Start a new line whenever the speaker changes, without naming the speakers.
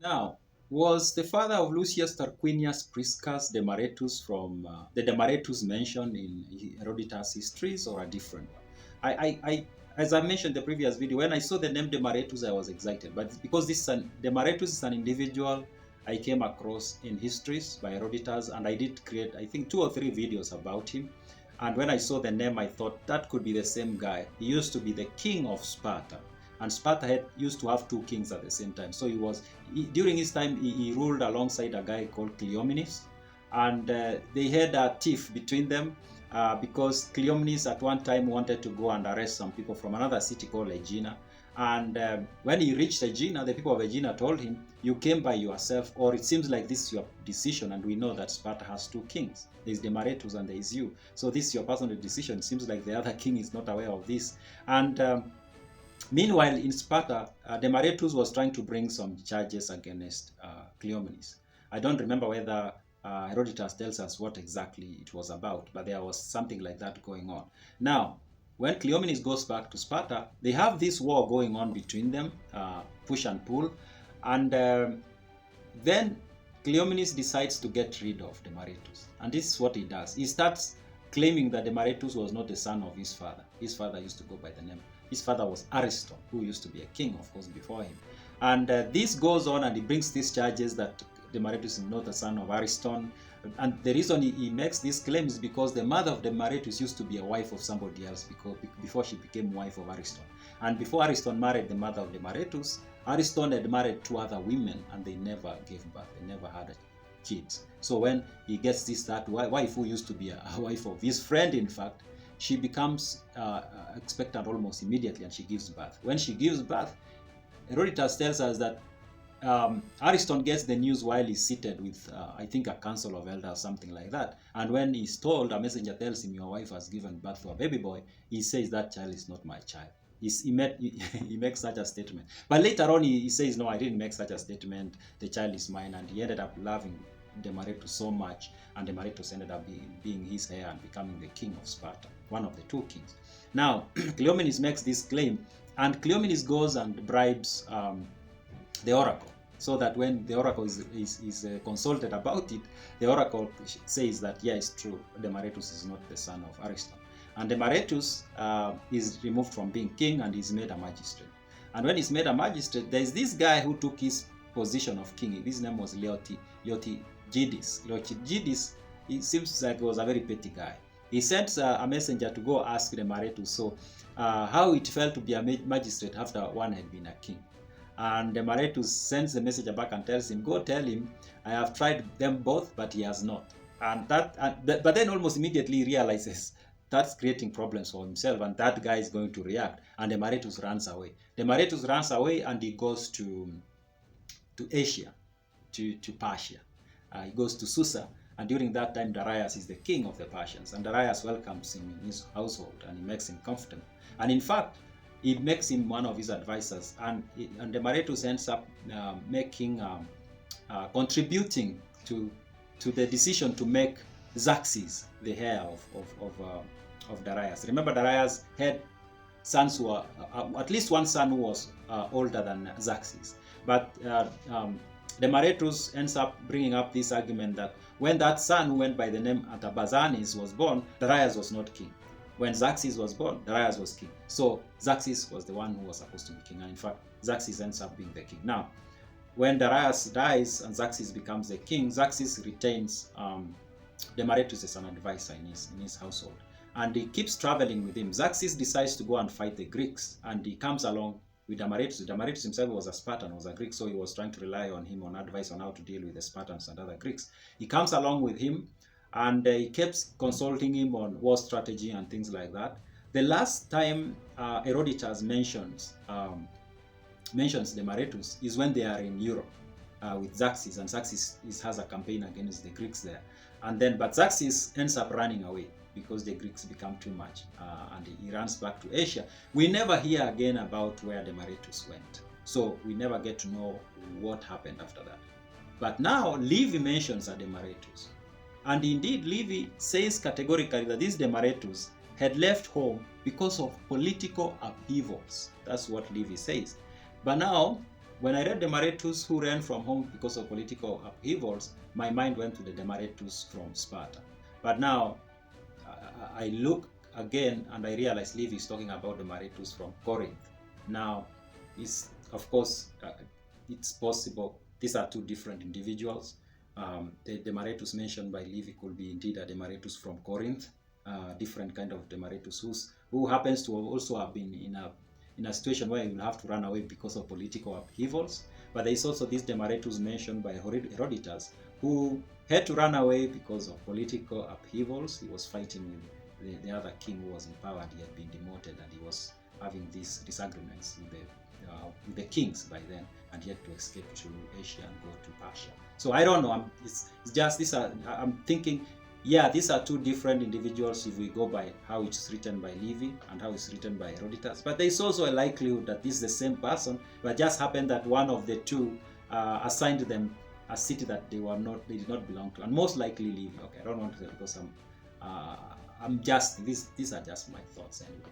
Now, was the father of Lucius Tarquinius Priscus Demaratus from the Demaratus mentioned in Herodotus' histories or a different one? As I mentioned in the previous video, when I saw the name Demaratus, I was excited. But because Demaratus is an individual I came across in histories by Herodotus, and I did create, I think, 2 or 3 videos about him. And when I saw the name, I thought that could be the same guy. He used to be the king of Sparta, and Sparta used to have 2 kings at the same time. So during his time, he ruled alongside a guy called Cleomenes, and they had a tiff between them because Cleomenes at one time wanted to go and arrest some people from another city called Aegina. And when he reached Aegina, the people of Aegina told him, "You came by yourself, or it seems like this is your decision, and we know that Sparta has 2 kings. There's Demaratus and there is you. So this is your personal decision. It seems like the other king is not aware of this." And meanwhile, in Sparta, Demaratus was trying to bring some charges against Cleomenes. I don't remember whether Herodotus tells us what exactly it was about, but there was something like that going on. Now, when Cleomenes goes back to Sparta, they have this war going on between them, push and pull, and then Cleomenes decides to get rid of Demaratus. And this is what he does. He starts claiming that Demaratus was not the son of his father. His father used to go by the name. His father was Ariston, who used to be a king, of course, before him. And this goes on, and he brings these charges that Demaratus is not the son of Ariston. And the reason he makes these claims is because the mother of Demaratus used to be a wife of somebody else before she became wife of Ariston. And before Ariston married the mother of Demaratus, Ariston had married 2 other women, and they never gave birth. They never had kids. So when he gets that wife, who used to be a wife of his friend, in fact, she becomes expectant almost immediately, and she gives birth. When she gives birth, Herodotus tells us that Ariston gets the news while he's seated with, I think, a council of elders, something like that. And when he's told, a messenger tells him, "Your wife has given birth to a baby boy," he says, "That child is not my child." He makes such a statement. But later on, he says, "No, I didn't make such a statement. The child is mine." And he ended up loving Demaratus so much, and Demaratus ended up being his heir and becoming the king of Sparta, one of the 2 kings. Now, Cleomenes makes this claim, and Cleomenes goes and bribes the oracle, so that when the oracle is consulted about it, the oracle says that, yeah, it's true, Demaratus is not the son of Ariston. And Demaratus is removed from being king and is made a magistrate. And when he's made a magistrate, there's this guy who took his position of king. His name was Leotygides. Leotygides, it seems like he was a very petty guy. He sent a messenger to go ask Demaratus how it felt to be a magistrate after one had been a king. And Demaratus sends the messenger back and tells him, "Go tell him I have tried them both, but he has not." But then almost immediately he realizes that's creating problems for himself, and that guy is going to react, and Demaratus runs away. Demaratus runs away, and he goes to Asia, to Persia. He goes to Susa, and during that time Darius is the king of the Persians, and Darius welcomes him in his household, and he makes him comfortable. And in fact, he makes him one of his advisors, and Demaratus ends up contributing to the decision to make Xerxes the heir of Darius. Remember, Darius had sons who were, at least one son who was older than Xerxes. But Demaratus ends up bringing up this argument that when that son who went by the name Artabazanes was born, Darius was not king. When Xerxes was born, Darius was king. So Xerxes was the one who was supposed to be king. And in fact, Xerxes ends up being the king. Now, when Darius dies and Xerxes becomes the king, Xerxes retains Demaratus as an advisor in his household. And he keeps traveling with him. Xerxes decides to go and fight the Greeks, and he comes along with Demaratus. Demaratus himself was a Spartan, was a Greek, so he was trying to rely on him on advice on how to deal with the Spartans and other Greeks. He comes along with him, and he keeps consulting him on war strategy and things like that. The last time Herodotus mentions Demaratus is when they are in Europe with Xerxes, and Xerxes has a campaign against the Greeks there. But Xerxes ends up running away because the Greeks become too much, and he runs back to Asia. We never hear again about where Demaratus went, so we never get to know what happened after that. But now Livy mentions a Demaratus. And indeed, Livy says categorically that this Demaratus had left home because of political upheavals. That's what Livy says. But now, when I read Demaratus, who ran from home because of political upheavals, my mind went to the Demaratus from Sparta. But now I look again and I realize Livy is talking about Demaratus from Corinth. Now, of course, it's possible these are two different individuals. The Demaratus mentioned by Livy could be indeed a Demaratus from Corinth, different kind of Demaratus who happens to also have been in a situation where he will have to run away because of political upheavals. But there is also this Demaratus mentioned by Herodotus, who had to run away because of political upheavals. He was fighting with the other king who was in power, and he had been demoted, and he was having these disagreements with the kings by then, and he had to escape to Asia and go to Persia. So I don't know. It's just this. I'm thinking, yeah, these are two different individuals if we go by how it's written by Livy and how it's written by Herodotus. But there is also a likelihood that this is the same person, but just happened that one of the two assigned them a city that they did not belong to, and most likely Livy. Okay, I don't want to say because these are just my thoughts anyway.